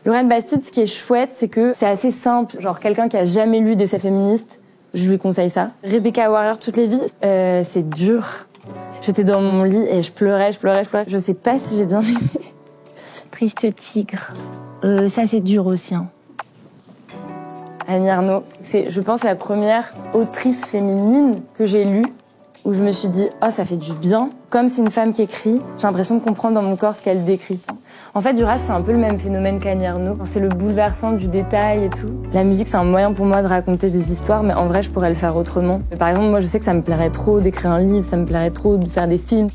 Lorraine Bastide, ce qui est chouette, c'est que c'est assez simple. Genre, quelqu'un qui a jamais lu d'essais féministes, je lui conseille ça. Rebecca Warrior, Toutes les vies, c'est dur. J'étais dans mon lit et je pleurais. Je sais pas si j'ai bien aimé. Triste tigre. Ça, c'est dur aussi, hein. Annie Ernaux, c'est, je pense, la première autrice féminine que j'ai lue où je me suis dit « Oh, ça fait du bien ». Comme c'est une femme qui écrit, j'ai l'impression de comprendre dans mon corps ce qu'elle décrit. En fait, Duras, c'est un peu le même phénomène qu'Annie Ernaux. C'est le bouleversant du détail et tout. La musique, c'est un moyen pour moi de raconter des histoires, mais en vrai, je pourrais le faire autrement. Par exemple, moi, je sais que ça me plairait trop d'écrire un livre, ça me plairait trop de faire des films.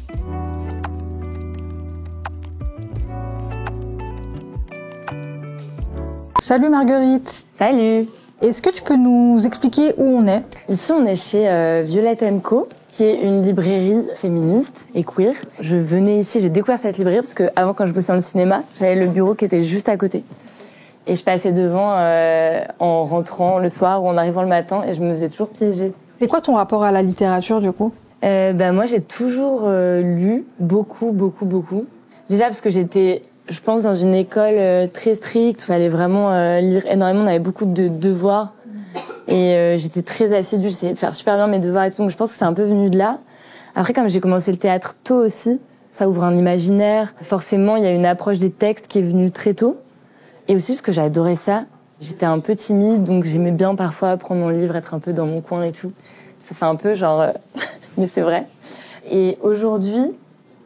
Salut Marguerite. Salut. Est-ce que tu peux nous expliquer où on est? Ici, on est chez Violette & Co, qui est une librairie féministe et queer. Je venais ici, j'ai découvert cette librairie parce que avant, quand je bossais dans le cinéma, j'avais le bureau qui était juste à côté. Et je passais devant en rentrant le soir ou en arrivant le matin et je me faisais toujours piéger. C'est quoi ton rapport à la littérature du coup? Moi, j'ai toujours lu beaucoup. Déjà parce que j'étais, je pense, dans une école très stricte. Il fallait vraiment lire énormément. On avait beaucoup de devoirs. Et j'étais très assidue. J'essayais de faire super bien mes devoirs et tout. Donc je pense que c'est un peu venu de là. Après, comme j'ai commencé le théâtre tôt aussi, ça ouvre un imaginaire. Forcément, il y a une approche des textes qui est venue très tôt. Et aussi parce que j'adorais ça. J'étais un peu timide, donc j'aimais bien parfois prendre mon livre, être un peu dans mon coin et tout. Ça fait un peu genre... mais c'est vrai. Et aujourd'hui,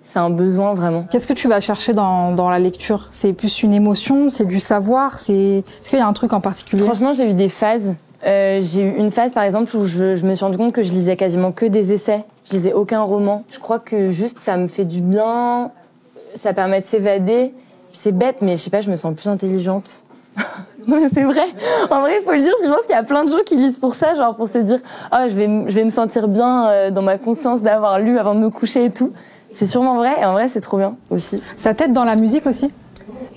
c'est un besoin vraiment. Qu'est-ce que tu vas chercher dans la lecture? C'est plus une émotion, c'est du savoir, est-ce qu'il y a un truc en particulier? Franchement, j'ai eu des phases. J'ai eu une phase, par exemple, où je me suis rendu compte que je lisais quasiment que des essais. Je lisais aucun roman. Je crois que juste ça me fait du bien, ça permet de s'évader. C'est bête, mais je sais pas, je me sens plus intelligente. Non mais c'est vrai. En vrai, il faut le dire, parce que je pense qu'il y a plein de gens qui lisent pour ça, genre pour se dire « Ah, je vais me sentir bien dans ma conscience d'avoir lu avant de me coucher et tout ». C'est sûrement vrai, et en vrai, c'est trop bien aussi. Ça t'aide dans la musique aussi?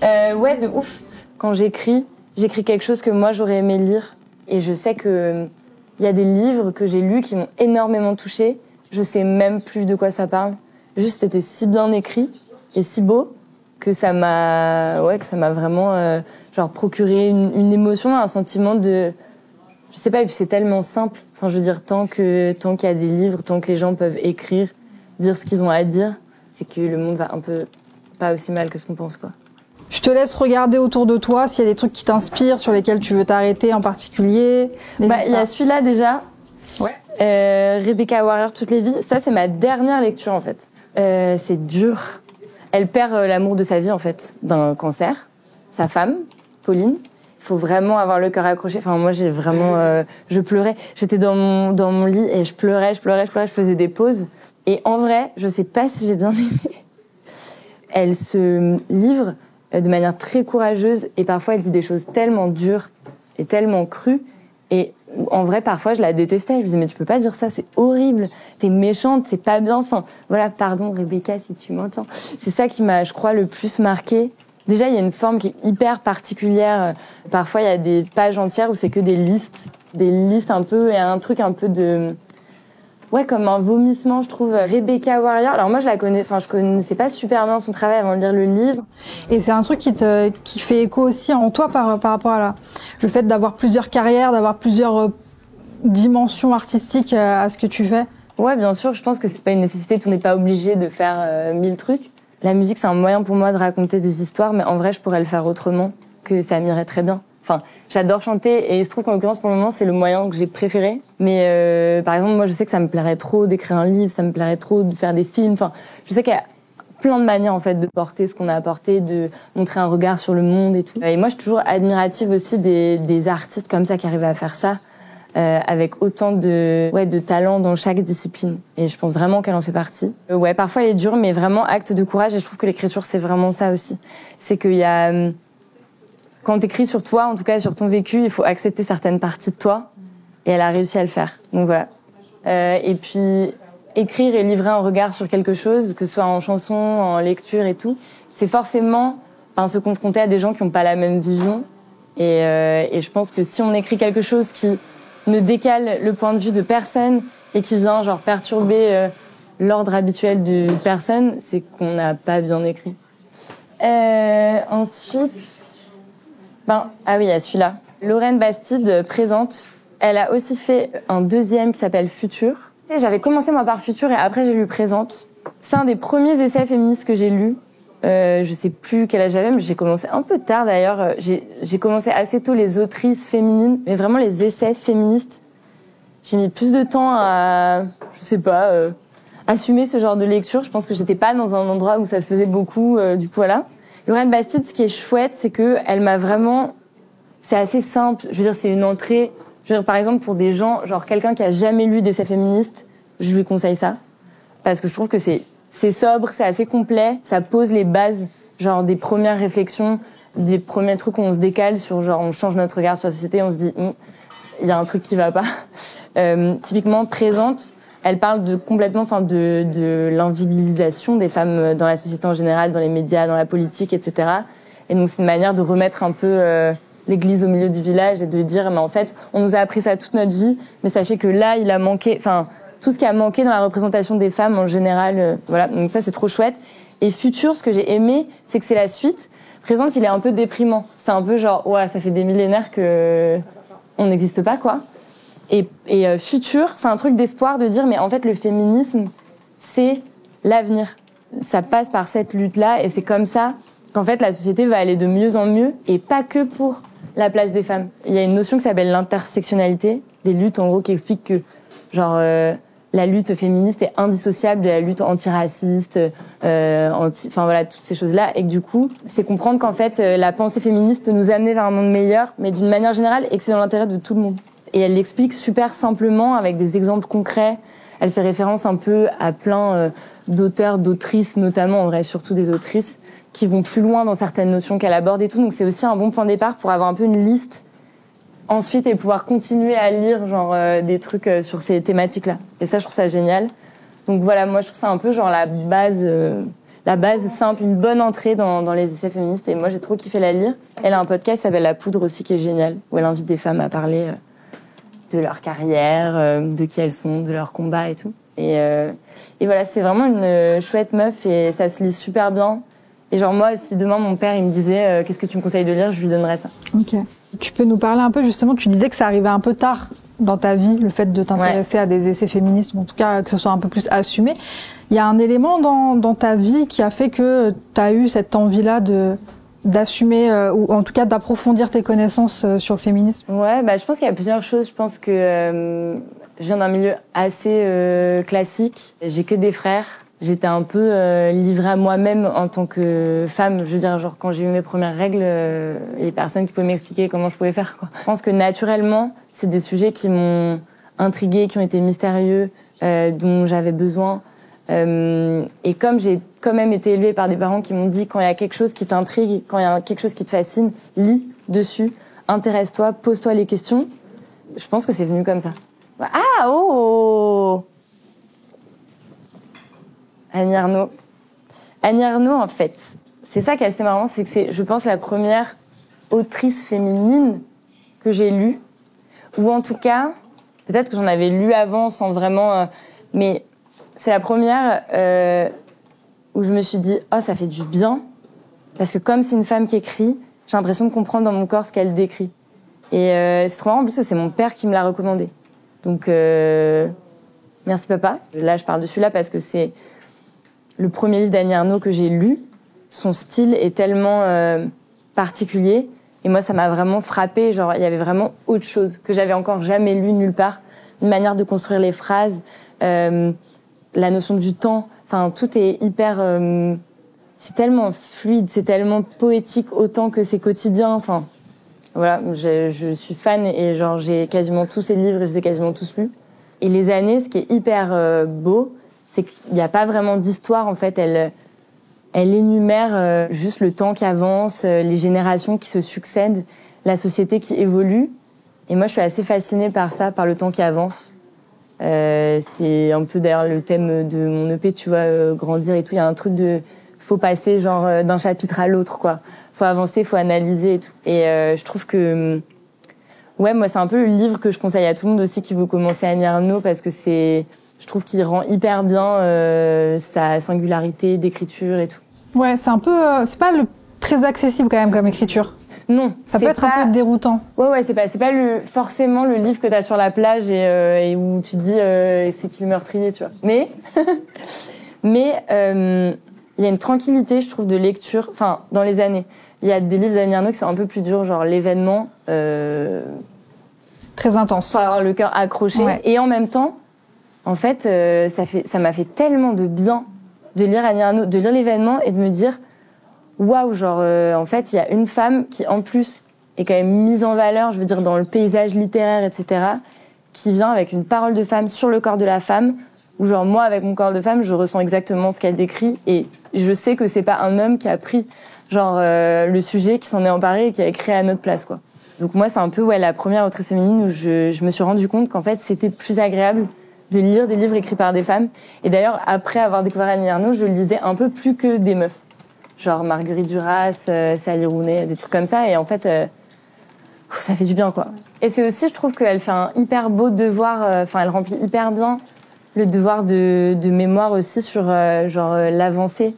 Ouais, de ouf. Quand j'écris quelque chose que moi j'aurais aimé lire. Et je sais que il y a des livres que j'ai lus qui m'ont énormément touchée. Je sais même plus de quoi ça parle. Juste, c'était si bien écrit et si beau que ça m'a vraiment genre procuré une émotion, un sentiment de, je sais pas. Et puis c'est tellement simple. Enfin, je veux dire, tant qu'il y a des livres, tant que les gens peuvent écrire, dire ce qu'ils ont à dire, c'est que le monde va un peu pas aussi mal que ce qu'on pense, quoi. Je te laisse regarder autour de toi s'il y a des trucs qui t'inspirent, sur lesquels tu veux t'arrêter en particulier. Il y a celui-là déjà. Ouais. Rebecca Warrior, Toutes les vies. Ça, c'est ma dernière lecture, en fait. C'est dur. Elle perd l'amour de sa vie, en fait, d'un cancer. Sa femme, Pauline. Il faut vraiment avoir le cœur accroché. Enfin, moi, j'ai vraiment... je pleurais. J'étais dans mon lit et je pleurais. Je faisais des pauses. Et en vrai, je sais pas si j'ai bien aimé. Elle se livre de manière très courageuse et parfois elle dit des choses tellement dures et tellement crues et en vrai parfois je la détestais, je me disais mais tu peux pas dire ça, c'est horrible, t'es méchante, c'est pas bien, enfin voilà, pardon Rebecca si tu m'entends. C'est ça qui m'a, je crois, le plus marqué. Déjà il y a une forme qui est hyper particulière, parfois il y a des pages entières où c'est que des listes un peu et un truc un peu de... Ouais, comme un vomissement, je trouve. Rebecca Warrior. Alors moi, je connaissais pas super bien son travail avant de lire le livre. Et c'est un truc qui fait écho aussi en toi par rapport à le fait d'avoir plusieurs carrières, d'avoir plusieurs dimensions artistiques à ce que tu fais. Ouais, bien sûr. Je pense que c'est pas une nécessité. On n'est pas obligé de faire 1000 trucs. La musique, c'est un moyen pour moi de raconter des histoires, mais en vrai, je pourrais le faire autrement, que ça m'irait très bien. Enfin, j'adore chanter et il se trouve qu'en l'occurrence pour le moment c'est le moyen que j'ai préféré. Mais par exemple moi je sais que ça me plairait trop d'écrire un livre, ça me plairait trop de faire des films. Enfin, je sais qu'il y a plein de manières en fait de porter ce qu'on a apporté, de montrer un regard sur le monde et tout. Et moi je suis toujours admirative aussi des artistes comme ça qui arrivent à faire ça avec autant de talent dans chaque discipline. Et je pense vraiment qu'elle en fait partie. Ouais, parfois elle est dure mais vraiment acte de courage et je trouve que l'écriture c'est vraiment ça aussi. C'est qu'il y a quand t'écris sur toi, en tout cas sur ton vécu, il faut accepter certaines parties de toi. Et elle a réussi à le faire. Donc voilà. Et puis, écrire et livrer un regard sur quelque chose, que ce soit en chanson, en lecture et tout, c'est forcément se confronter à des gens qui n'ont pas la même vision. Et je pense que si on écrit quelque chose qui ne décale le point de vue de personne et qui vient genre perturber l'ordre habituel de personne, c'est qu'on n'a pas bien écrit. Ensuite... Ah oui, il y a celui-là. Lorraine Bastide présente. Elle a aussi fait un deuxième qui s'appelle Futur. Et j'avais commencé moi par Futur et après j'ai lu Présente. C'est un des premiers essais féministes que j'ai lus. Je sais plus quel âge j'avais, mais j'ai commencé un peu tard d'ailleurs. J'ai commencé assez tôt les autrices féminines, mais vraiment les essais féministes. J'ai mis plus de temps à, assumer ce genre de lecture. Je pense que j'étais pas dans un endroit où ça se faisait beaucoup, du coup voilà. Lorraine Bastide, ce qui est chouette, c'est que elle m'a vraiment, c'est assez simple. Je veux dire, c'est une entrée. Je veux dire, par exemple, pour des gens, genre quelqu'un qui a jamais lu d'essais féministes, je lui conseille ça. Parce que je trouve que c'est sobre, c'est assez complet, ça pose les bases, genre des premières réflexions, des premiers trucs où on se décale sur, genre, on change notre regard sur la société, on se dit, il y a un truc qui va pas. Typiquement, Présente, elle parle de l'invisibilisation des femmes dans la société en général, dans les médias, dans la politique, etc. Et donc, c'est une manière de remettre un peu l'église au milieu du village et de dire, mais en fait, on nous a appris ça toute notre vie, mais sachez que là, il a manqué, tout ce qui a manqué dans la représentation des femmes en général, voilà. Donc ça, c'est trop chouette. Et Futur, ce que j'ai aimé, c'est que c'est la suite. Présente, il est un peu déprimant. C'est un peu genre, ouais, ça fait des millénaires que on n'existe pas, quoi. Et Futur, c'est un truc d'espoir de dire, mais en fait, le féminisme, c'est l'avenir. Ça passe par cette lutte-là, et c'est comme ça qu'en fait, la société va aller de mieux en mieux, et pas que pour la place des femmes. Il y a une notion qui s'appelle l'intersectionnalité, des luttes, en gros, qui explique que, genre, la lutte féministe est indissociable de la lutte antiraciste, voilà, toutes ces choses-là. Et que du coup, c'est comprendre qu'en fait, la pensée féministe peut nous amener vers un monde meilleur, mais d'une manière générale, et que c'est dans l'intérêt de tout le monde. Et elle l'explique super simplement, avec des exemples concrets. Elle fait référence un peu à plein d'auteurs, d'autrices, notamment, en vrai, surtout des autrices, qui vont plus loin dans certaines notions qu'elle aborde et tout. Donc c'est aussi un bon point de départ pour avoir un peu une liste ensuite et pouvoir continuer à lire genre des trucs sur ces thématiques-là. Et ça, je trouve ça génial. Donc voilà, moi je trouve ça un peu genre la base simple, une bonne entrée dans les essais féministes. Et moi j'ai trop kiffé la lire. Elle a un podcast qui s'appelle La Poudre aussi, qui est génial, où elle invite des femmes à parler de leur carrière, de qui elles sont, de leur combat et tout. Et voilà, c'est vraiment une chouette meuf et ça se lit super bien. Et genre moi, si demain mon père il me disait qu'est-ce que tu me conseilles de lire, je lui donnerais ça. Ok. Tu peux nous parler un peu justement, tu disais que ça arrivait un peu tard dans ta vie, le fait de t'intéresser à des essais féministes, ou en tout cas que ce soit un peu plus assumé. Il y a un élément dans ta vie qui a fait que tu as eu cette envie-là d'assumer ou en tout cas d'approfondir tes connaissances sur le féminisme? Ouais, je pense qu'il y a plusieurs choses. Je pense que je viens d'un milieu assez classique. J'ai que des frères. J'étais un peu livrée à moi-même en tant que femme. Je veux dire, genre quand j'ai eu mes premières règles, il y a personne qui pouvait m'expliquer comment je pouvais faire, quoi. Je pense que naturellement, c'est des sujets qui m'ont intriguée, qui ont été mystérieux, dont j'avais besoin. Et comme j'ai quand même été élevée par des parents qui m'ont dit quand il y a quelque chose qui t'intrigue, quand il y a quelque chose qui te fascine, lis dessus, intéresse-toi, pose-toi les questions. Je pense que c'est venu comme ça. Ah, oh! Annie Ernaux. Annie Ernaux, en fait, c'est ça qui est assez marrant, c'est que c'est, je pense, la première autrice féminine que j'ai lue. Ou en tout cas, peut-être que j'en avais lu avant sans vraiment... mais c'est la première où je me suis dit « Oh, ça fait du bien !» Parce que comme c'est une femme qui écrit, j'ai l'impression de comprendre dans mon corps ce qu'elle décrit. Et c'est trop marrant, en plus, c'est mon père qui me l'a recommandé. Donc, merci papa. Là, je parle de celui-là parce que c'est le premier livre d'Annie Ernaux que j'ai lu. Son style est tellement particulier. Et moi, ça m'a vraiment frappée. Genre, il y avait vraiment autre chose que j'avais encore jamais lu nulle part. Une manière de construire les phrases, la notion du temps. Enfin, tout est hyper... c'est tellement fluide, c'est tellement poétique autant que c'est quotidien. Enfin, voilà, je suis fan et genre j'ai quasiment tous ses livres et je les ai quasiment tous lus. Et les années, ce qui est hyper beau, c'est qu'il n'y a pas vraiment d'histoire en fait. Elle énumère juste le temps qui avance, les générations qui se succèdent, la société qui évolue. Et moi, je suis assez fascinée par ça, par le temps qui avance. C'est un peu d'ailleurs le thème de mon EP, tu vois, grandir et tout. Il y a un truc de faut passer genre d'un chapitre à l'autre, quoi. Faut avancer, faut analyser et tout. Et je trouve que ouais, moi c'est un peu le livre que je conseille à tout le monde aussi qui veut commencer Annie Ernaux parce que je trouve qu'il rend hyper bien sa singularité d'écriture et tout. Ouais, c'est un peu c'est pas très accessible quand même comme écriture. Non. Ça peut être un peu déroutant. Ouais, c'est pas forcément le livre que t'as sur la plage et où tu te dis c'est qui le meurtrier, tu vois. Mais il y a une tranquillité, je trouve, de lecture. Enfin, dans les années, il y a des livres d'Annie Ernaux qui sont un peu plus durs, genre l'événement. Très intense. Faut avoir le cœur accroché. Ouais. Et en même temps, en fait, ça m'a fait tellement de bien de lire Annie Ernaux, de lire l'événement et de me dire waouh, genre en fait, il y a une femme qui en plus est quand même mise en valeur, je veux dire dans le paysage littéraire, etc., qui vient avec une parole de femme sur le corps de la femme, où genre moi avec mon corps de femme, je ressens exactement ce qu'elle décrit et je sais que c'est pas un homme qui a pris genre le sujet, qui s'en est emparé et qui a écrit à notre place, quoi. Donc moi, c'est un peu la première autrice féminine où je me suis rendu compte qu'en fait, c'était plus agréable de lire des livres écrits par des femmes. Et d'ailleurs, après avoir découvert Annie Ernaux, je lisais un peu plus que des meufs. Genre Marguerite Duras, Sally Rooney, des trucs comme ça. Et en fait, ça fait du bien, quoi. Et c'est aussi, je trouve qu'elle fait un hyper beau devoir, enfin, elle remplit hyper bien le devoir de mémoire aussi sur l'avancée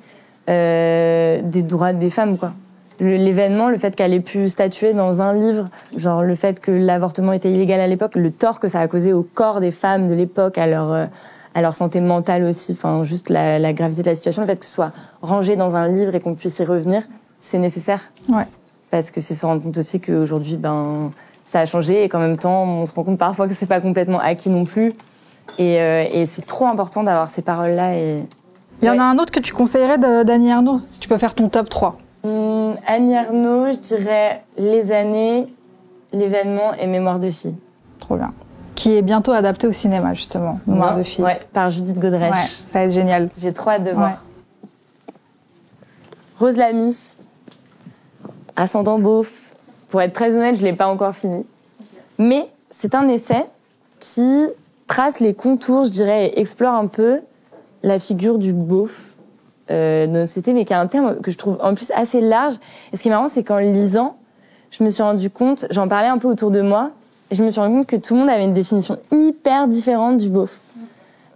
des droits des femmes, quoi. L'événement, le fait qu'elle ait pu statuer dans un livre, genre le fait que l'avortement était illégal à l'époque, le tort que ça a causé au corps des femmes de l'époque, à leur santé mentale aussi, enfin juste la gravité de la situation, le fait que ce soit rangé dans un livre et qu'on puisse y revenir, c'est nécessaire. Ouais. Parce que c'est se rendre compte aussi qu'aujourd'hui, ça a changé et qu'en même temps, on se rend compte parfois que c'est pas complètement acquis non plus. Et c'est trop important d'avoir ces paroles-là. Il y en a un autre que tu conseillerais d'Annie Ernaux, si tu peux faire ton top 3. Annie Ernaux, je dirais Les années, L'événement et Mémoire de fille. Trop bien. Qui est bientôt adapté au cinéma, justement. Mémoire de fille. Ouais, par Judith Godrèche. Ouais, ça va être génial. J'ai trop hâte de voir. Rose Lamy, Ascendant beauf. Pour être très honnête, je l'ai pas encore fini. Mais c'est un essai qui trace les contours, je dirais, et explore un peu la figure du beauf de notre société, mais qui a un terme que je trouve en plus assez large. Et ce qui est marrant, c'est qu'en le lisant, je me suis rendu compte, j'en parlais un peu autour de moi, et je me suis rendu compte que tout le monde avait une définition hyper différente du beauf.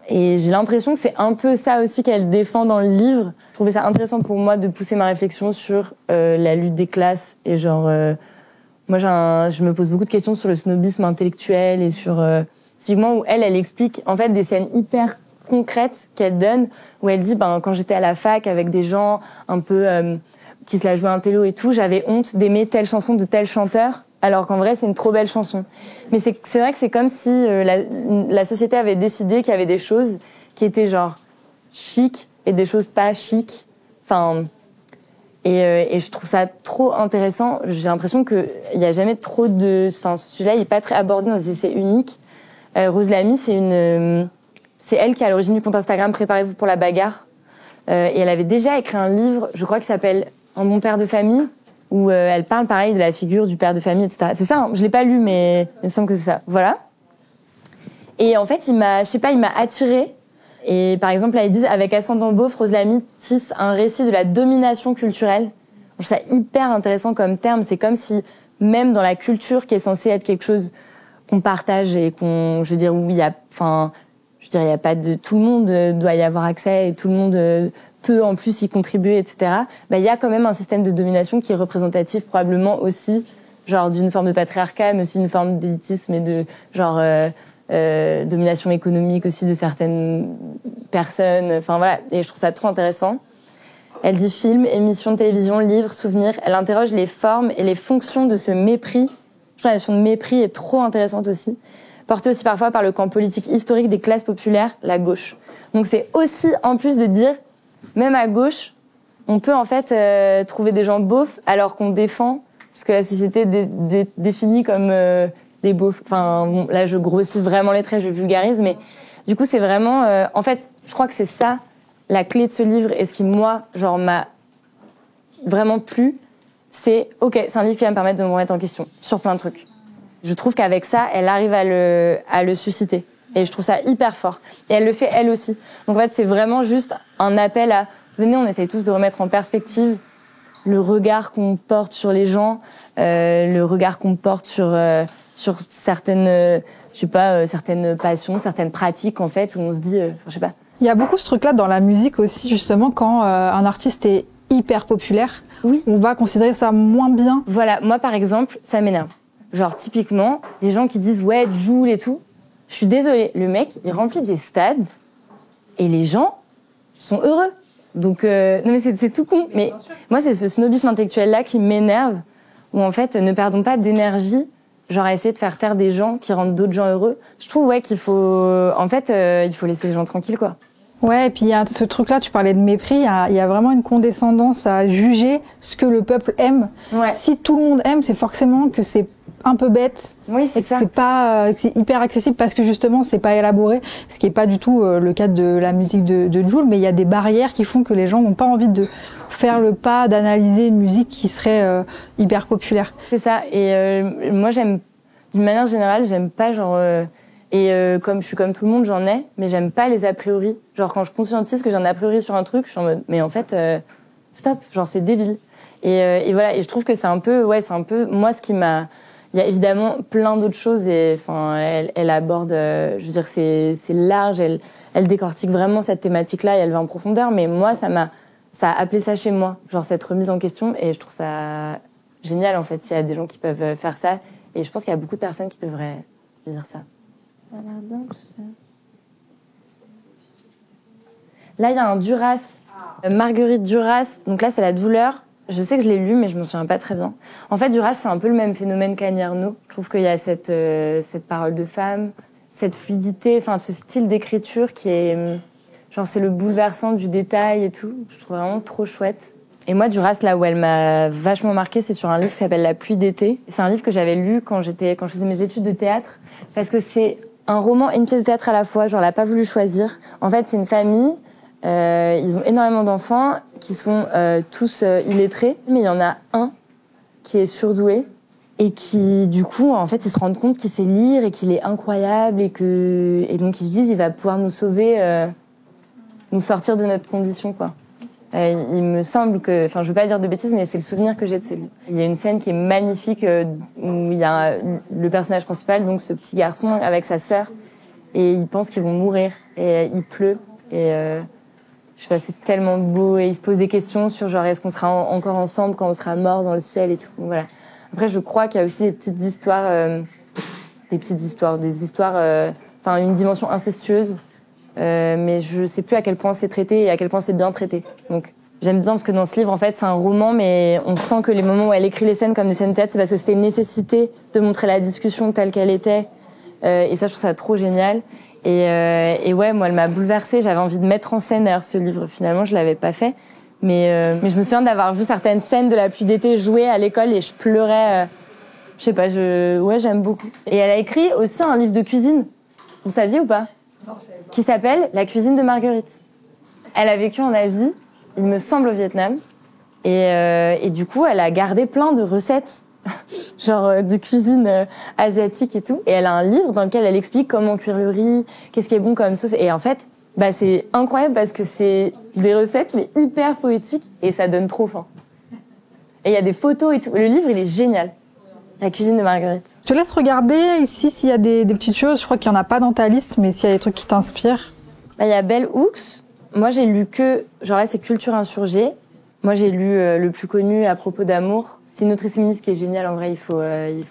Et j'ai l'impression que c'est un peu ça aussi qu'elle défend dans le livre. Je trouvais ça intéressant pour moi de pousser ma réflexion sur la lutte des classes et genre moi je me pose beaucoup de questions sur le snobisme intellectuel et sur typiquement où elle explique en fait des scènes hyper concrètes qu'elle donne, où elle dit quand j'étais à la fac avec des gens un peu qui se la jouaient un télo et tout, j'avais honte d'aimer telle chanson de tel chanteur, alors qu'en vrai c'est une trop belle chanson. Mais c'est vrai que c'est comme si la société avait décidé qu'il y avait des choses qui étaient genre chic et des choses pas chic. Enfin et je trouve ça trop intéressant. J'ai l'impression que il y a jamais trop de, enfin ce sujet-là il est pas très abordé dans des essais uniques. Rose Lamy, c'est elle qui est à l'origine du compte Instagram Préparez-vous pour la bagarre. Et elle avait déjà écrit un livre, je crois, qui s'appelle Un bon père de famille, où elle parle pareil de la figure du père de famille, etc. C'est ça, hein, je l'ai pas lu, mais il me semble que c'est ça. Voilà. Et en fait, il m'a attirée. Et par exemple, là, ils disent, avec Ascendant beauf, Rose Lamy tisse un récit de la domination culturelle. Je trouve ça hyper intéressant comme terme. C'est comme si, même dans la culture qui est censée être quelque chose qu'on partage et je veux dire, où il y a, il y a pas de, tout le monde doit y avoir accès et tout le monde peut en plus y contribuer, etc. Il y a quand même un système de domination qui est représentatif probablement aussi, genre d'une forme de patriarcat, mais aussi d'une forme d'élitisme et de genre domination économique aussi de certaines personnes. Enfin voilà, et je trouve ça trop intéressant. Elle dit film, émission de télévision, livre, souvenir. Elle interroge les formes et les fonctions de ce mépris. Je trouve la notion de mépris est trop intéressante aussi. Portée aussi parfois par le camp politique historique des classes populaires, la gauche. Donc c'est aussi, en plus de dire, même à gauche, on peut en fait trouver des gens beaufs alors qu'on défend ce que la société définit comme des beaufs. Enfin, bon, là je grossis vraiment les traits, je vulgarise, mais du coup c'est vraiment... en fait, je crois que c'est ça, la clé de ce livre, et ce qui, moi, genre m'a vraiment plu, c'est, ok, c'est un livre qui va me permettre de me remettre en question sur plein de trucs. Je trouve qu'avec ça, elle arrive à le susciter. Et je trouve ça hyper fort. Et elle le fait elle aussi. Donc en fait, c'est vraiment juste un appel à, venez, on essaye tous de remettre en perspective le regard qu'on porte sur les gens, le regard qu'on porte sur certaines, certaines passions, certaines pratiques, en fait, où on se dit, je sais pas. Il y a beaucoup ce truc-là dans la musique aussi, justement, quand un artiste est hyper populaire, Oui. On va considérer ça moins bien. Voilà, moi par exemple, ça m'énerve. Genre typiquement, les gens qui disent ouais, Jul et tout. Je suis désolée, le mec, il remplit des stades et les gens sont heureux. Donc non mais c'est tout con. Mais moi c'est ce snobisme intellectuel là qui m'énerve. Où en fait, ne perdons pas d'énergie, genre à essayer de faire taire des gens qui rendent d'autres gens heureux. Je trouve qu'il faut, en fait, il faut laisser les gens tranquilles quoi. Ouais, et puis il y a ce truc-là, tu parlais de mépris, il y a vraiment une condescendance à juger ce que le peuple aime. Ouais. Si tout le monde aime, c'est forcément que c'est un peu bête. Oui, c'est ça. C'est pas, c'est hyper accessible parce que justement, c'est pas élaboré, ce qui est pas du tout le cas de la musique de Jul, mais il y a des barrières qui font que les gens n'ont pas envie de faire le pas d'analyser une musique qui serait hyper populaire. C'est ça. Et moi, d'une manière générale, j'aime pas genre. Comme je suis comme tout le monde, j'en ai, mais j'aime pas les a priori. Genre quand je conscientise que j'ai un a priori sur un truc, je suis en mode, mais en fait, stop, genre c'est débile. Et voilà. Et je trouve que c'est un peu moi ce qui m'a. Il y a évidemment plein d'autres choses et enfin, elle aborde. Je veux dire, c'est large. Elle décortique vraiment cette thématique-là et elle va en profondeur. Mais moi, ça a appelé ça chez moi, genre cette remise en question. Et je trouve ça génial en fait s'il y a des gens qui peuvent faire ça. Et je pense qu'il y a beaucoup de personnes qui devraient lire ça. Ça a l'air bien tout ça. Là, il y a un Duras, Marguerite Duras. Donc là, c'est la douleur. Je sais que je l'ai lu, mais je m'en souviens pas très bien. En fait, Duras, c'est un peu le même phénomène qu'Annie Ernaux. Je trouve qu'il y a cette parole de femme, cette fluidité, enfin ce style d'écriture qui est genre c'est le bouleversant du détail et tout. Je trouve vraiment trop chouette. Et moi, Duras, là où elle m'a vachement marquée, c'est sur un livre qui s'appelle La pluie d'été. C'est un livre que j'avais lu quand je faisais mes études de théâtre, parce que c'est un roman et une pièce de théâtre à la fois. Genre, elle a pas voulu choisir. En fait, c'est une famille. Ils ont énormément d'enfants qui sont tous illettrés, mais il y en a un qui est surdoué et qui, du coup, en fait, ils se rendent compte qu'il sait lire et qu'il est incroyable et donc ils se disent, il va pouvoir nous sauver, nous sortir de notre condition, quoi. Il me semble que, enfin, je veux pas dire de bêtises, mais c'est le souvenir que j'ai de ce livre. Il y a une scène qui est magnifique où il y a le personnage principal, donc ce petit garçon avec sa sœur, et ils pensent qu'ils vont mourir et il pleut et je sais pas, c'est tellement beau et ils se posent des questions sur genre est-ce qu'on sera encore ensemble quand on sera mort dans le ciel et tout. Voilà. Après, je crois qu'il y a aussi des histoires, enfin une dimension incestueuse. Mais je sais plus à quel point c'est traité et à quel point c'est bien traité. Donc j'aime bien parce que dans ce livre, en fait, c'est un roman, mais on sent que les moments où elle écrit les scènes comme des scènes de théâtre, c'est parce que c'était une nécessité de montrer la discussion telle qu'elle était. Et ça, je trouve ça trop génial. Et ouais, moi, elle m'a bouleversée. J'avais envie de mettre en scène d'ailleurs ce livre. Finalement, je l'avais pas fait. Mais je me souviens d'avoir vu certaines scènes de La pluie d'été jouer à l'école et je pleurais. Je sais pas, ouais, j'aime beaucoup. Et elle a écrit aussi un livre de cuisine. Vous saviez ou pas? Qui s'appelle La cuisine de Marguerite. Elle a vécu en Asie, il me semble au Vietnam, et du coup, elle a gardé plein de recettes, genre de cuisine asiatique et tout. Et elle a un livre dans lequel elle explique comment cuire le riz, qu'est-ce qui est bon comme sauce. Et en fait, c'est incroyable parce que c'est des recettes mais hyper poétiques et ça donne trop faim. Et il y a des photos et tout. Le livre, il est génial. La cuisine de Marguerite. Je te laisse regarder ici s'il y a des petites choses. Je crois qu'il n'y en a pas dans ta liste, mais s'il y a des trucs qui t'inspirent. Il y a Bell Hooks. Moi, j'ai lu genre là, c'est Culture insurgée. Moi, j'ai lu le plus connu À propos d'amour. C'est une autrice féministe qui est géniale, en vrai, il faut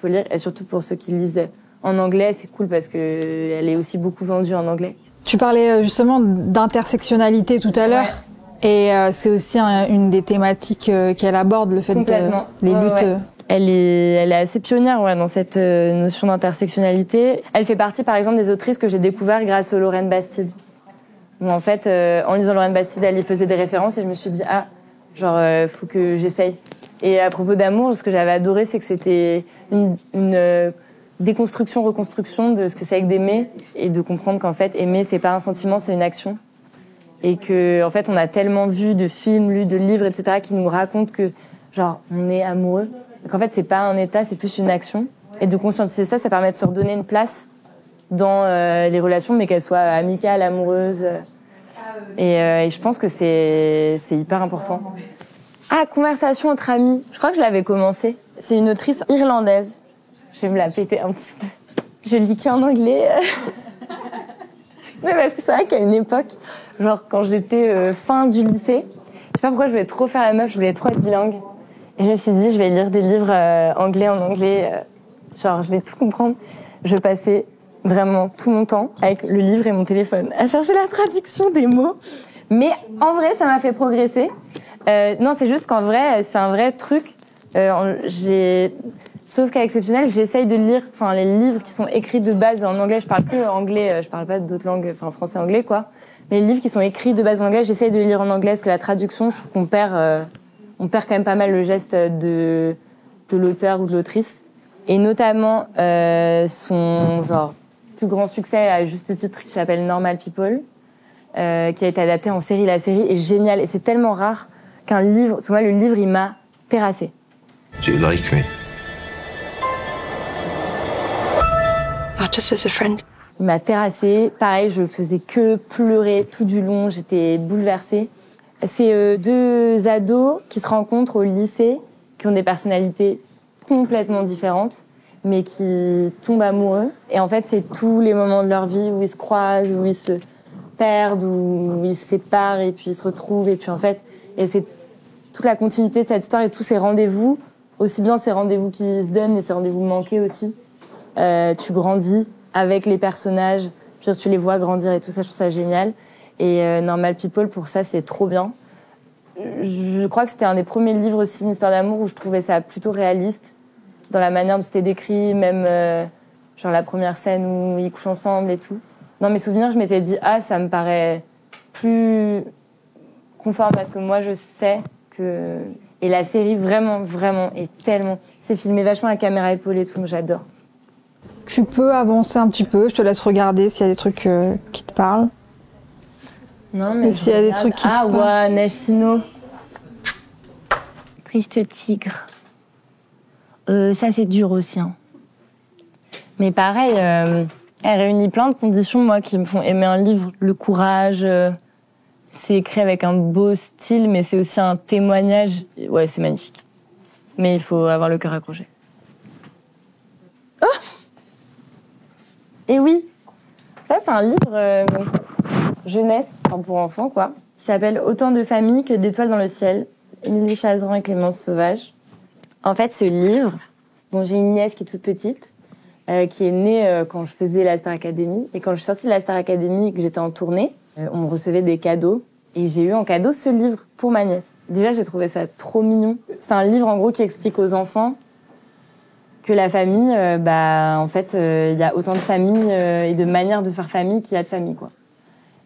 lire. Et surtout pour ceux qui lisent en anglais, c'est cool parce que elle est aussi beaucoup vendue en anglais. Tu parlais justement d'intersectionnalité tout à l'heure. Ouais. Et c'est aussi une des thématiques qu'elle aborde, le fait de les luttes. Ouais. Elle est assez pionnière dans cette notion d'intersectionnalité. Elle fait partie, par exemple, des autrices que j'ai découvert grâce à Lorraine Bastide. Où, en fait, en lisant Lorraine Bastide, elle y faisait des références et je me suis dit, faut que j'essaye. Et à propos d'amour, ce que j'avais adoré, c'est que c'était une déconstruction, reconstruction de ce que c'est que d'aimer et de comprendre qu'en fait, aimer, c'est pas un sentiment, c'est une action. Et que, en fait, on a tellement vu de films, lu de livres, etc., qui nous racontent que, genre, on est amoureux. Donc en fait, c'est pas un état, c'est plus une action. Et de conscientiser ça, ça permet de se redonner une place dans les relations, mais qu'elles soient amicales, amoureuses. Et je pense que c'est hyper important. Ah, Conversation entre amis. Je crois que je l'avais commencé. C'est une autrice irlandaise. Je vais me la péter un petit peu. Je lis qu'en anglais. Mais parce que c'est vrai qu'à une époque, genre quand j'étais fin du lycée, je sais pas pourquoi je voulais trop faire la meuf, je voulais trop être bilingue. Et je me suis dit, je vais lire des livres anglais en anglais. Genre, je vais tout comprendre. Je passais vraiment tout mon temps avec le livre et mon téléphone à chercher la traduction des mots. Mais en vrai, ça m'a fait progresser. Non, c'est juste qu'en vrai, c'est un vrai truc. Sauf qu'à Exceptionnel, j'essaye de lire, les livres qui sont écrits de base en anglais. Je parle que anglais, je parle pas d'autres langues, français, anglais, quoi. Mais les livres qui sont écrits de base en anglais, j'essaye de les lire en anglais, parce que la traduction, je trouve qu'on perd quand même pas mal le geste de l'auteur ou de l'autrice. Et notamment, son, plus grand succès à juste titre, qui s'appelle Normal People, qui a été adapté en série. La série est géniale, et c'est tellement rare qu'un livre, parce que moi, le livre, il m'a terrassé. Do you like me? Just as a friend. Il m'a terrassée. Pareil, je faisais que pleurer tout du long. J'étais bouleversée. C'est deux ados qui se rencontrent au lycée, qui ont des personnalités complètement différentes, mais qui tombent amoureux. Et en fait, c'est tous les moments de leur vie où ils se croisent, où ils se perdent, où ils se séparent, et puis ils se retrouvent. Et puis en fait, et c'est toute la continuité de cette histoire et tous ces rendez-vous, aussi bien ces rendez-vous qui se donnent et ces rendez-vous manqués aussi. Tu grandis avec les personnages, puis tu les vois grandir et tout ça, je trouve ça génial. Et Normal People, pour ça, c'est trop bien. Je crois que c'était un des premiers livres aussi, une histoire d'amour, où je trouvais ça plutôt réaliste, dans la manière dont c'était décrit, même la première scène où ils couchent ensemble et tout. Dans mes souvenirs, je m'étais dit, ça me paraît plus conforme à ce que moi je sais que... Et la série, vraiment, vraiment, est tellement... C'est filmé vachement à caméra épaule et tout, j'adore. Tu peux avancer un petit peu, je te laisse regarder s'il y a des trucs qui te parlent. Non, mais s'il y a des trucs qui te parlent. Ouais, Neige Sino. Triste tigre. Ça, c'est dur aussi. Hein. Mais pareil, elle réunit plein de conditions, moi, qui me font aimer un livre. Le courage, c'est écrit avec un beau style, mais c'est aussi un témoignage. Ouais, c'est magnifique. Mais il faut avoir le cœur accroché. Oh! Et oui, ça, c'est un livre jeunesse, pour enfants, quoi, qui s'appelle « Autant de familles que d'étoiles dans le ciel », Émilie Chazeran et Clémence Sauvage. En fait, ce livre, j'ai une nièce qui est toute petite, qui est née quand je faisais la Star Academy. Et quand je suis sortie de la Star Academy et que j'étais en tournée, on me recevait des cadeaux. Et j'ai eu en cadeau ce livre pour ma nièce. Déjà, j'ai trouvé ça trop mignon. C'est un livre, en gros, qui explique aux enfants que la famille, en fait, il y a autant de familles et de manières de faire famille qu'il y a de famille, quoi.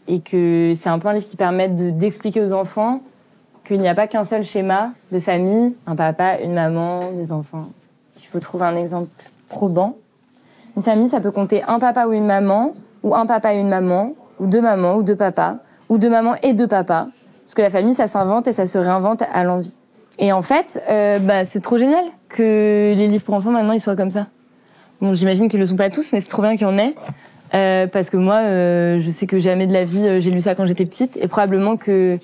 Et que c'est un peu un livre qui permet d'expliquer aux enfants qu'il n'y a pas qu'un seul schéma de famille, un papa, une maman, des enfants. Il faut trouver un exemple probant. Une famille, ça peut compter un papa ou une maman, ou un papa et une maman, ou deux papas, ou deux mamans et deux papas. Parce que la famille, ça s'invente et ça se réinvente à l'envie. Et en fait, c'est trop génial que les livres pour enfants, maintenant, ils soient comme ça. Bon, j'imagine qu'ils le sont pas tous, mais c'est trop bien qu'il y en ait. Parce que moi, je sais que jamais de la vie, j'ai lu ça quand j'étais petite. Et probablement que,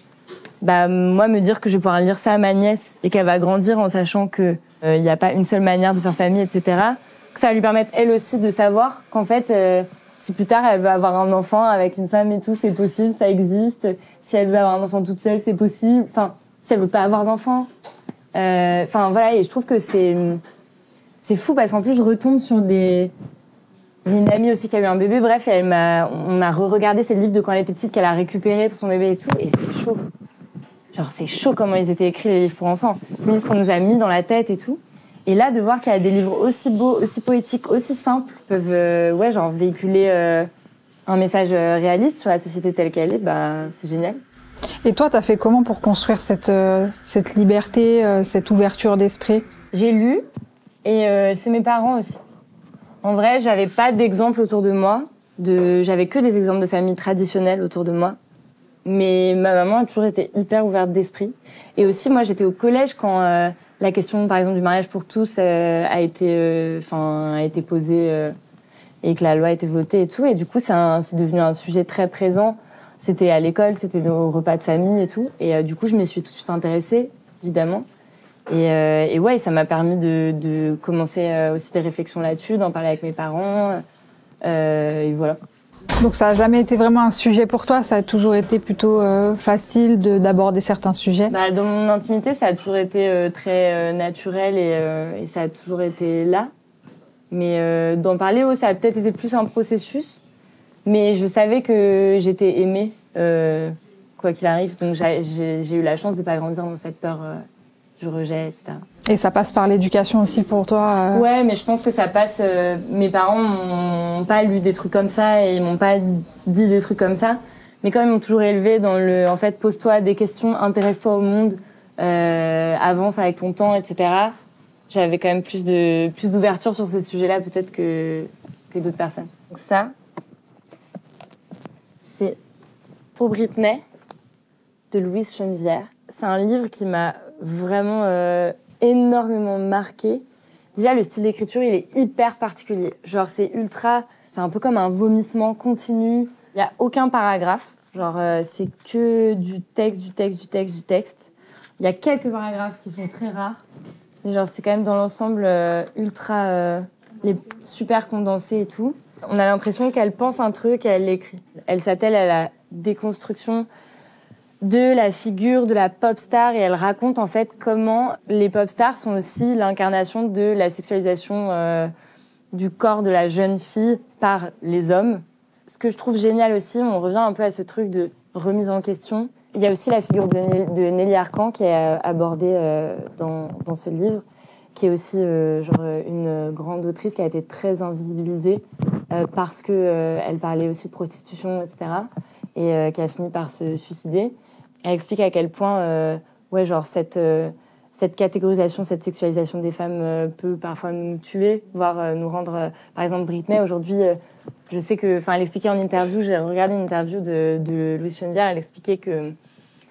moi, me dire que je vais pouvoir lire ça à ma nièce et qu'elle va grandir en sachant que il n'y a pas une seule manière de faire famille, etc. Que ça va lui permettre, elle aussi, de savoir qu'en fait, si plus tard, elle veut avoir un enfant avec une femme et tout, c'est possible, ça existe. Si elle veut avoir un enfant toute seule, c'est possible. Enfin, si elle veut pas avoir d'enfant. Voilà, et je trouve que c'est fou parce qu'en plus, je retombe sur j'ai une amie aussi qui a eu un bébé, bref, et on a re-regardé ces livres de quand elle était petite qu'elle a récupéré pour son bébé et tout, et c'est chaud. C'est chaud comment ils étaient écrits, les livres pour enfants. Ce qu'on nous a mis dans la tête et tout. Et là, de voir qu'il y a des livres aussi beaux, aussi poétiques, aussi simples, peuvent, véhiculer un message réaliste sur la société telle qu'elle est, c'est génial. Et toi, t'as fait comment pour construire cette liberté, cette ouverture d'esprit? J'ai lu, et c'est mes parents aussi. En vrai, j'avais pas d'exemple autour de moi. J'avais que des exemples de famille traditionnelles autour de moi. Mais ma maman a toujours été hyper ouverte d'esprit. Et aussi, moi, j'étais au collège quand la question, par exemple, du mariage pour tous a été posée et que la loi a été votée et tout. Et du coup, c'est devenu un sujet très présent. C'était à l'école, c'était nos repas de famille et tout. Et du coup, je m'y suis tout de suite intéressée, évidemment. Et ouais, ça m'a permis de commencer aussi des réflexions là-dessus, d'en parler avec mes parents. Et voilà. Donc ça a jamais été vraiment un sujet pour toi, ça a toujours été plutôt facile d'aborder certains sujets. Bah, dans mon intimité, ça a toujours été très naturel et ça a toujours été là. Mais d'en parler, ça a peut-être été plus un processus. Mais je savais que j'étais aimée, quoi qu'il arrive. Donc j'ai eu la chance de pas grandir dans cette peur du rejet, etc. Et ça passe par l'éducation aussi pour toi Ouais, mais je pense que ça passe... mes parents m'ont pas lu des trucs comme ça et ils m'ont pas dit des trucs comme ça. Mais quand même, ils m'ont toujours élevé dans le... En fait, pose-toi des questions, intéresse-toi au monde, avance avec ton temps, etc. J'avais quand même plus d'ouverture sur ces sujets-là peut-être que d'autres personnes. Donc ça, c'est Pour Britney de Louise Chenevière. C'est un livre qui m'a vraiment énormément marqué. Déjà, le style d'écriture, il est hyper particulier. Genre, c'est un peu comme un vomissement continu. Il y a aucun paragraphe. Genre, c'est que du texte. Il y a quelques paragraphes qui sont très rares. Mais genre, c'est quand même dans l'ensemble les super condensé et tout. On a l'impression qu'elle pense un truc et elle l'écrit. Elle s'attelle à la déconstruction de la figure de la pop star et elle raconte en fait comment les pop stars sont aussi l'incarnation de la sexualisation du corps de la jeune fille par les hommes. Ce que je trouve génial aussi, on revient un peu à ce truc de remise en question. Il y a aussi la figure de Nelly Arcan qui est abordée dans ce livre, qui est aussi une grande autrice qui a été très invisibilisée parce que elle parlait aussi de prostitution, etc. et qui a fini par se suicider. Elle explique à quel point cette catégorisation, cette sexualisation des femmes peut parfois nous tuer, voire nous rendre... par exemple, Britney, aujourd'hui, je sais que... Enfin, elle expliquait en interview, j'ai regardé une interview de Louise Chenevière, elle expliquait que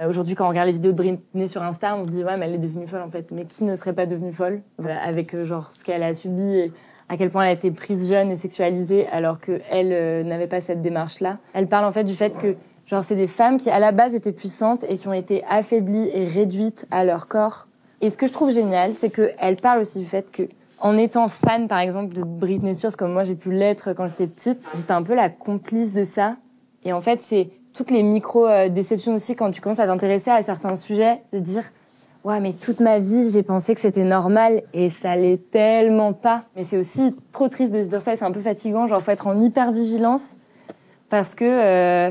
aujourd'hui, quand on regarde les vidéos de Britney sur Insta, on se dit « Ouais, mais elle est devenue folle, en fait. » Mais qui ne serait pas devenue folle avec ce qu'elle a subi et à quel point elle a été prise jeune et sexualisée alors qu'elle n'avait pas cette démarche-là. Elle parle en fait du fait que c'est des femmes qui, à la base, étaient puissantes et qui ont été affaiblies et réduites à leur corps. Et ce que je trouve génial, c'est qu'elle parle aussi du fait que, en étant fan, par exemple, de Britney Spears, comme moi j'ai pu l'être quand j'étais petite, j'étais un peu la complice de ça. Et en fait, c'est toutes les micro-déceptions aussi quand tu commences à t'intéresser à certains sujets, de dire « Ouais, mais toute ma vie, j'ai pensé que c'était normal et ça l'est tellement pas. » Mais c'est aussi trop triste de se dire ça et c'est un peu fatigant. Faut être en hyper-vigilance parce que...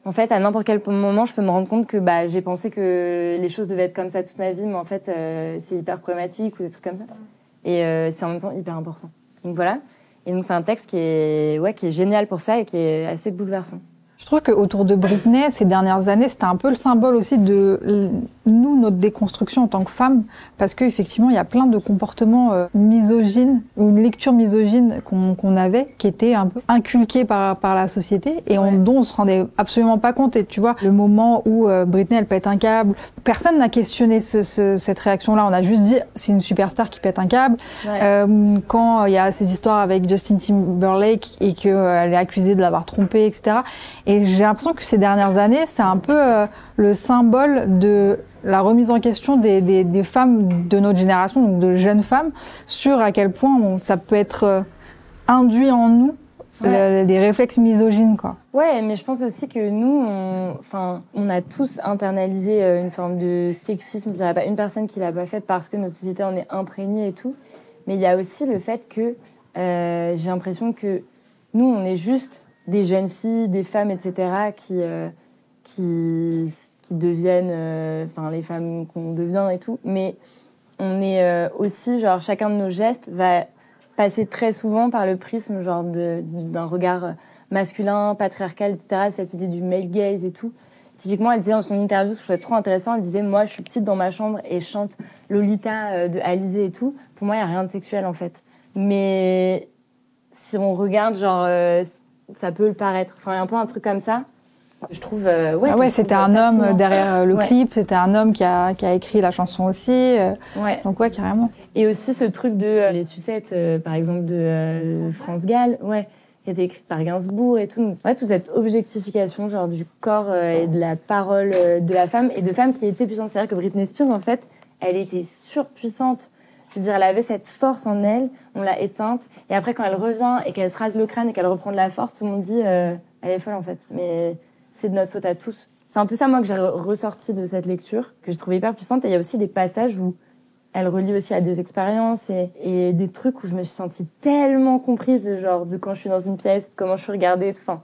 en fait, à n'importe quel moment, je peux me rendre compte que j'ai pensé que les choses devaient être comme ça toute ma vie, mais en fait, c'est hyper problématique ou des trucs comme ça. Et c'est en même temps hyper important. Donc voilà. Et donc c'est un texte qui est génial pour ça et qui est assez bouleversant. Je trouve qu'autour de Britney, ces dernières années, c'était un peu le symbole aussi de notre déconstruction en tant que femmes, parce qu'effectivement, il y a plein de comportements misogynes, ou une lecture misogyne qu'on avait, qui était un peu inculquée par la société, et dont on se rendait absolument pas compte. Et tu vois, le moment où Britney, elle pète un câble, personne n'a questionné cette réaction-là. On a juste dit, c'est une superstar qui pète un câble. Ouais. Quand il y a ces histoires avec Justin Timberlake et qu'elle est accusée de l'avoir trompé, etc. Et j'ai l'impression que ces dernières années, c'est un peu le symbole de la remise en question des femmes de notre génération, donc de jeunes femmes, sur à quel point ça peut être induit en nous des réflexes misogynes, quoi. Ouais, mais je pense aussi que nous, on a tous internalisé une forme de sexisme. Je dirais pas une personne qui l'a pas fait parce que notre société en est imprégnée et tout. Mais il y a aussi le fait que j'ai l'impression que nous, on est juste des jeunes filles, des femmes, etc., qui deviennent, les femmes qu'on devient et tout. Mais on est aussi, chacun de nos gestes va passer très souvent par le prisme, d'un regard masculin, patriarcal, etc., cette idée du male gaze et tout. Typiquement, elle disait dans son interview, ce que je trouvais trop intéressant, elle disait « Moi, je suis petite dans ma chambre et je chante Lolita de Alizée et tout. Pour moi, il n'y a rien de sexuel, en fait. Mais si on regarde, ça peut le paraître. Enfin, il y a un peu un truc comme ça. Je trouve, c'était un homme derrière le clip, c'était un homme qui a écrit la chanson aussi. Donc ouais, carrément. Et aussi ce truc de les sucettes, par exemple de France Gall, qui a été écrite par Gainsbourg et tout. Ouais, toute cette objectification du corps et de la parole de la femme et de femmes qui étaient puissantes. C'est-à-dire que Britney Spears, en fait, elle était surpuissante Je veux dire, elle avait cette force en elle, on l'a éteinte. Et après, quand elle revient et qu'elle se rase le crâne et qu'elle reprend de la force, tout le monde dit elle est folle en fait. Mais c'est de notre faute à tous. C'est un peu ça, moi, que j'ai ressorti de cette lecture, que j'ai trouvé hyper puissante. Et il y a aussi des passages où elle relie aussi à des expériences et des trucs où je me suis sentie tellement comprise, genre de quand je suis dans une pièce, comment je suis regardée, tout. Enfin,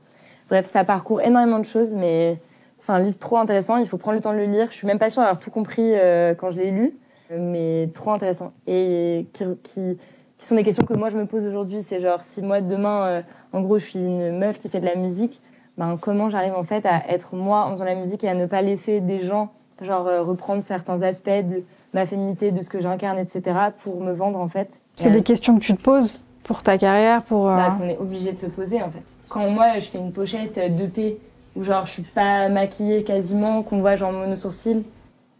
bref, ça parcourt énormément de choses, mais c'est un livre trop intéressant. Il faut prendre le temps de le lire. Je suis même pas sûre d'avoir tout compris quand je l'ai lu, mais trop intéressant. Et qui sont des questions que moi je me pose aujourd'hui. C'est genre, si moi demain, en gros, je suis une meuf qui fait de la musique, ben comment j'arrive en fait à être moi en faisant la musique et à ne pas laisser des gens genre reprendre certains aspects de ma féminité, de ce que j'incarne, etc., pour me vendre, en fait. C'est des questions que tu te poses pour ta carrière, pour... qu'on est obligé de se poser, en fait. Quand moi, je fais une pochette d'EP, où genre, je suis pas maquillée quasiment, qu'on voit genre mono-sourcil,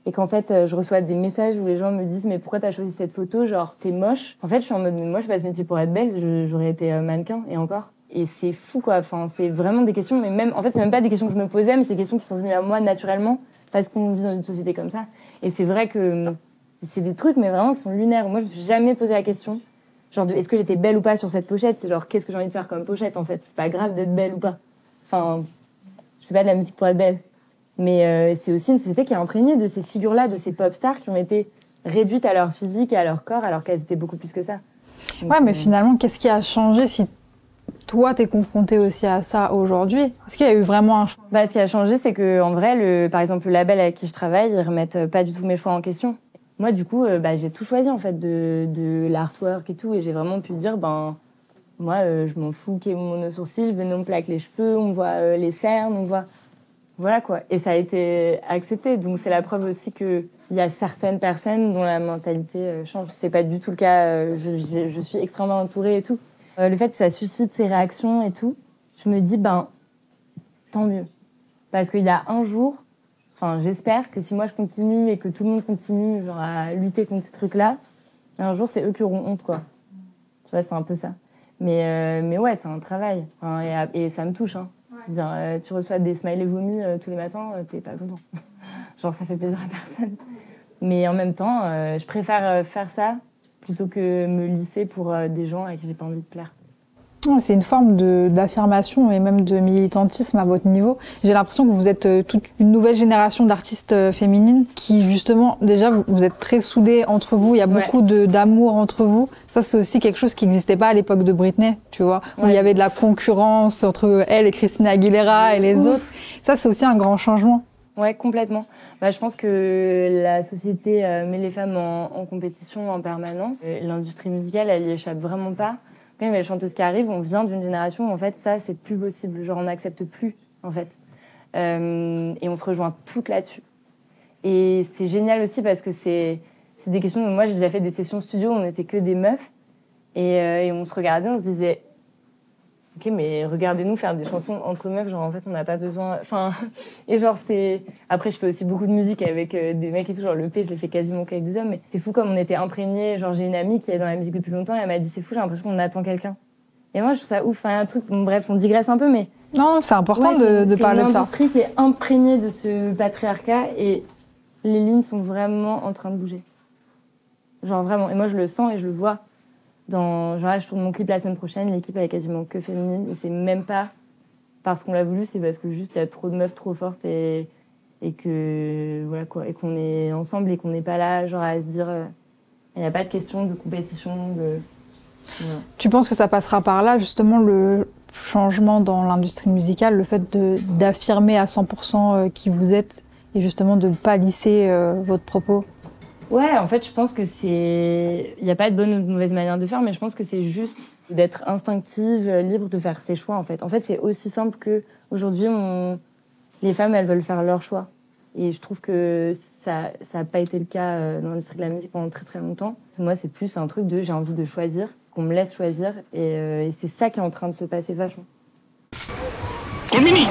et qu'en fait, je reçois des messages où les gens me disent « Mais pourquoi t'as choisi cette photo? Genre, t'es moche. » En fait, je suis en mode « Moi, je fais pas ce métier pour être belle, j'aurais été mannequin, et encore. » Et c'est fou, quoi. Enfin, c'est vraiment des questions, mais même... En fait, c'est même pas des questions que je me posais, mais c'est des questions qui sont venues à moi naturellement, parce qu'on vit dans une société comme ça. Et c'est vrai que c'est des trucs, mais vraiment, qui sont lunaires. Moi, je me suis jamais posé la question, genre, est-ce que j'étais belle ou pas sur cette pochette? C'est genre, qu'est-ce que j'ai envie de faire comme pochette, en fait? C'est pas grave d'être belle ou pas. Enfin, je fais pas de la musique pour être belle. Mais c'est aussi une société qui est imprégnée de ces figures-là, de ces pop stars qui ont été réduites à leur physique et à leur corps, alors qu'elles étaient beaucoup plus que ça. Donc, ouais, mais finalement, qu'est-ce qui a changé si toi, t'es confrontée aussi à ça aujourd'hui? Est-ce qu'il y a eu vraiment un changement? Ce qui a changé, c'est que en vrai, par exemple, le label avec qui je travaille, ils remettent pas du tout mes choix en question. Moi, du coup, j'ai tout choisi en fait de l'artwork et tout, et j'ai vraiment pu dire, moi, je m'en fous qu'il y ait mon mono-sourcil, venez on me plaque les cheveux, on voit les cernes, on voit, voilà quoi. Et ça a été accepté, donc c'est la preuve aussi que il y a certaines personnes dont la mentalité change. C'est pas du tout le cas. Je suis extrêmement entourée et tout. Le fait que ça suscite ces réactions et tout, je me dis, tant mieux. Parce qu'il y a un jour, j'espère que si moi je continue et que tout le monde continue genre, à lutter contre ces trucs-là, un jour c'est eux qui auront honte, quoi. Tu vois, c'est un peu ça. Mais ouais, c'est un travail. Et ça me touche, hein. Ouais. Je veux dire, tu reçois des smileys vomis tous les matins, t'es pas content. Genre, ça fait plaisir à personne. Mais en même temps, je préfère faire ça plutôt que me lisser pour des gens à qui j'ai pas envie de plaire. C'est une forme d'affirmation et même de militantisme à votre niveau. J'ai l'impression que vous êtes toute une nouvelle génération d'artistes féminines qui, justement, déjà, vous êtes très soudées entre vous. Il y a beaucoup d'amour entre vous. Ça, c'est aussi quelque chose qui n'existait pas à l'époque de Britney, tu vois, où il y avait de la concurrence entre elle et Christina Aguilera et les autres. Ça, c'est aussi un grand changement. Ouais, complètement. Je pense que la société met les femmes en compétition en permanence. L'industrie musicale, elle y échappe vraiment pas. Quand il y a les chanteuses qui arrivent, on vient d'une génération où en fait ça c'est plus possible, genre on n'accepte plus en fait, et on se rejoint toutes là-dessus. Et c'est génial aussi parce que c'est des questions. Moi j'ai déjà fait des sessions studio où on n'était que des meufs et on se regardait, on se disait ok mais regardez-nous faire des chansons entre meufs, genre en fait on n'a pas besoin. Et genre c'est après je fais aussi beaucoup de musique avec des mecs et tout, genre le P je l'ai fait quasiment qu'avec des hommes, mais c'est fou comme on était imprégnés. Genre j'ai une amie qui est dans la musique depuis longtemps et elle m'a dit c'est fou, j'ai l'impression qu'on attend quelqu'un. Et moi je trouve ça ouf, un truc, bref on digresse un peu, mais non c'est important de parler de ça. C'est une industrie qui est imprégnée de ce patriarcat et les lignes sont vraiment en train de bouger, genre vraiment. Et moi je le sens et je le vois. Genre là, je tourne mon clip la semaine prochaine, l'équipe elle est quasiment que féminine, et c'est même pas parce qu'on l'a voulu, c'est parce que juste il y a trop de meufs trop fortes et que voilà quoi, et qu'on est ensemble et qu'on n'est pas là genre à se dire il n'y a pas de question de compétition Tu penses que ça passera par là justement le changement dans l'industrie musicale, le fait d'affirmer à 100% qui vous êtes et justement de ne pas lisser votre propos? Ouais, en fait, je pense que il n'y a pas de bonne ou de mauvaise manière de faire, mais je pense que c'est juste d'être instinctive, libre de faire ses choix, en fait. En fait, c'est aussi simple que aujourd'hui, les femmes, elles veulent faire leurs choix. Et je trouve que ça n'a pas été le cas dans l'industrie de la musique pendant très très longtemps. Moi, c'est plus un truc de j'ai envie de choisir, qu'on me laisse choisir, et c'est ça qui est en train de se passer vachement. Colmini